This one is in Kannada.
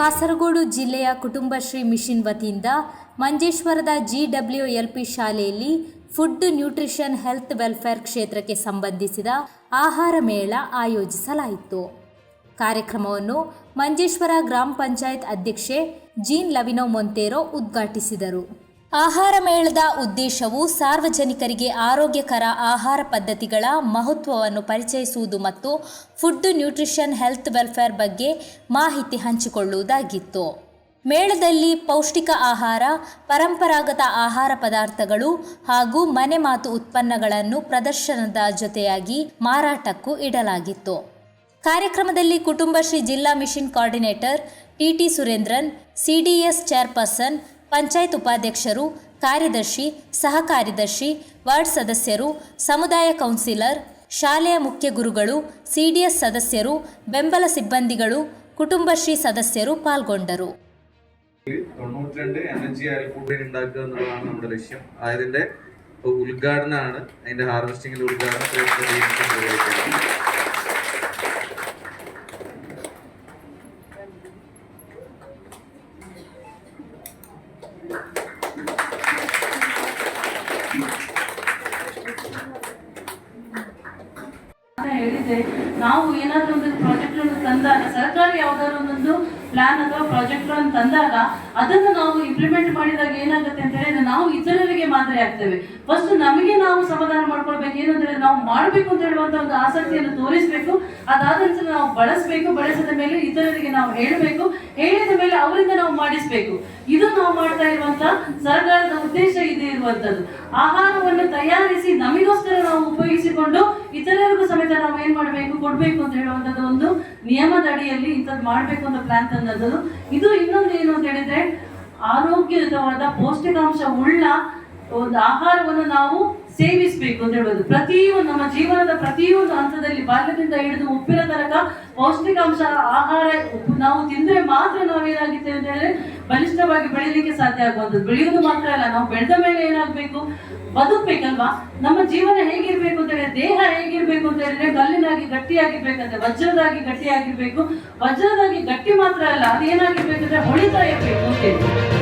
ಕಾಸರಗೋಡು ಜಿಲ್ಲೆಯ ಕುಟುಂಬಶ್ರೀ ಮಿಷನ್ ವತಿಯಿಂದ ಮಂಜೇಶ್ವರದ GWLP ಶಾಲೆಯಲ್ಲಿ ಫುಡ್ ನ್ಯೂಟ್ರಿಷನ್ ಹೆಲ್ತ್ ವೆಲ್ಫೇರ್ ಕ್ಷೇತ್ರಕ್ಕೆ ಸಂಬಂಧಿಸಿದ ಆಹಾರ ಮೇಳ ಆಯೋಜಿಸಲಾಯಿತು. ಕಾರ್ಯಕ್ರಮವನ್ನು ಮಂಜೇಶ್ವರ ಗ್ರಾಮ ಪಂಚಾಯತ್ ಅಧ್ಯಕ್ಷೆ ಜೀನ್ ಲವಿನೋ ಮೊಂತೇರೋ ಉದ್ಘಾಟಿಸಿದರು. ಆಹಾರ ಮೇಳದ ಉದ್ದೇಶವು ಸಾರ್ವಜನಿಕರಿಗೆ ಆರೋಗ್ಯಕರ ಆಹಾರ ಪದ್ಧತಿಗಳ ಮಹತ್ವವನ್ನು ಪರಿಚಯಿಸುವುದು ಮತ್ತು ಫುಡ್ ನ್ಯೂಟ್ರಿಷನ್ ಹೆಲ್ತ್ ವೆಲ್ಫೇರ್ ಬಗ್ಗೆ ಮಾಹಿತಿ ಹಂಚಿಕೊಳ್ಳುವುದಾಗಿತ್ತು. ಮೇಳದಲ್ಲಿ ಪೌಷ್ಟಿಕ ಆಹಾರ, ಪರಂಪರಾಗತ ಆಹಾರ ಪದಾರ್ಥಗಳು ಹಾಗೂ ಮನೆ ಮಾತು ಉತ್ಪನ್ನಗಳನ್ನು ಪ್ರದರ್ಶನದ ಜೊತೆಯಾಗಿ ಮಾರಾಟಕ್ಕೂ ಇಡಲಾಗಿತ್ತು. ಕಾರ್ಯಕ್ರಮದಲ್ಲಿ ಕುಟುಂಬಶ್ರೀ ಜಿಲ್ಲಾ mission coordinator TT Surendran, CDS chairperson, panchayat ಉಪಾಧ್ಯಕ್ಷರು, ಕಾರ್ಯದರ್ಶಿ, ಸಹ ಕಾರ್ಯದರ್ಶಿ, ವಾರ್ಡ್ ಸದಸ್ಯರು, ಸಮುದಾಯ ಕೌನ್ಸಿಲರ್, ಶಾಲೆಯ ಮುಖ್ಯ ಗುರುಗಳು, CDS ಸದಸ್ಯರು, ಬೆಂಬಲ ಸಿಬ್ಬಂದಿಗಳು, കുടുംബശ്രീ സദസ്യರು പാൽಗೊಂಡರು. 92 എനർജി അയൽക്കൂട്ടം ഉണ്ടാക്കുക എന്നുള്ളതാണ് നമ്മുടെ ലക്ഷ്യം. അതിന്റെ ഉദ്ഘാടനമാണ്, അതിന്റെ ഹാർവെസ്റ്റിംഗിന്റെ ഉദ്ഘാടനം ಹೇಳಿದೆ. ನಾವು ಏನಾದರೂ ಒಂದು ಪ್ರಾಜೆಕ್ಟ್ ತಂದಾಗ, ಸರ್ಕಾರ ಯಾವ್ದಾದ್ರು ಒಂದೊಂದು ಪ್ಲಾನ್ ಅಥವಾ ಪ್ರಾಜೆಕ್ಟ್ ತಂದಾಗ ಅದನ್ನು ನಾವು ಇಂಪ್ಲಿಮೆಂಟ್ ಮಾಡಿದಾಗ ಏನಾಗುತ್ತೆ ಅಂತ ಹೇಳಿದ್ರೆ ನಾವು ಇತರರಿಗೆ ಮಾದರಿ ಆಗ್ತೇವೆ. ಫಸ್ಟ್ ನಮಗೆ ನಾವು ಸಮಾಧಾನ ಮಾಡ್ಕೊಳ್ಬೇಕು. ಏನು ಅಂದ್ರೆ ನಾವು ಮಾಡಬೇಕು ಅಂತ ಹೇಳುವಂತ ಒಂದು ಆಸಕ್ತಿಯನ್ನು ತೋರಿಸಬೇಕು. ಅದಾದ ನಂತರ ನಾವು ಬಳಸಿದ ಮೇಲೆ ಇತರರಿಗೆ ನಾವು ಹೇಳಬೇಕು. ಹೇಳಿದ ಮೇಲೆ ಅವರಿಂದ ನಾವು ಮಾಡಿಸ್ಬೇಕು. ಇದು ನಾವು ಮಾಡ್ತಾ ಇರುವಂತ ಸರ್ಕಾರದ ಉದ್ದೇಶ ಇದೆ ಇರುವಂತದ್ದು. ಆಹಾರವನ್ನು ತಯಾರಿಸಿ ನಮಗೋಸ್ಕರ ನಾವು ಉಪಯೋಗಿಸಿಕೊಂಡು ಇತರರಿಗೂ ಸಮೇತ ನಾವು ಏನ್ ಮಾಡಬೇಕು, ಕೊಡ್ಬೇಕು ಅಂತ ಹೇಳುವಂತದ್ದು ಒಂದು ನಿಯಮದ ಅಡಿಯಲ್ಲಿ ಇಂಥದ್ದು ಮಾಡ್ಬೇಕು ಅಂತ ಪ್ಲಾನ್ ತಂದದ್ದು. ಇದು ಇನ್ನೊಂದು ಏನು ಅಂತ ಹೇಳಿದ್ರೆ, ಆರೋಗ್ಯಯುತವಾದ ಪೌಷ್ಟಿಕಾಂಶ ಉಳ್ಳ ಒಂದು ಆಹಾರವನ್ನು ನಾವು ಸೇವಿಸಬೇಕು ಅಂತ ಹೇಳೋದು. ಪ್ರತಿಯೊಂದು ನಮ್ಮ ಜೀವನದ ಪ್ರತಿಯೊಂದು ಹಂತದಲ್ಲಿ, ಬಾಲ್ಯದಿಂದ ಹಿಡಿದು ಉಪ್ಪಿನ ತನಕ ಪೌಷ್ಟಿಕಾಂಶ ಆಹಾರ ನಾವು ತಿಂದ್ರೆ ಮಾತ್ರ ನಾವೇನಾಗಿದ್ದೇವೆ ಅಂತ ಹೇಳಿದ್ರೆ ಬಲಿಷ್ಠವಾಗಿ ಬೆಳೀಲಿಕ್ಕೆ ಸಾಧ್ಯ ಆಗುವಂಥದ್ದು. ಬೆಳೆಯೋದು ಮಾತ್ರ ಅಲ್ಲ, ನಾವು ಬೆಳೆದ ಮೇಲೆ ಏನಾಗಬೇಕು, ಬದುಕಬೇಕಲ್ವಾ. ನಮ್ಮ ಜೀವನ ಹೇಗಿರ್ಬೇಕು ಅಂತ ಹೇಳಿದ್ರೆ, ದೇಹ ಹೇಗಿರ್ಬೇಕು ಅಂತ ಹೇಳಿದ್ರೆ ಕಲ್ಲಿನಾಗಿ ಗಟ್ಟಿಯಾಗಿರ್ಬೇಕಂತೆ, ವಜ್ರದಾಗಿ ಗಟ್ಟಿಯಾಗಿರ್ಬೇಕು. ವಜ್ರದಾಗಿ ಗಟ್ಟಿ ಮಾತ್ರ ಅಲ್ಲ, ಅದೇನಾಗಿರ್ಬೇಕಂದ್ರೆ ಹೊಳಿತಾ ಇರ್ಬೇಕು ಅಂತ.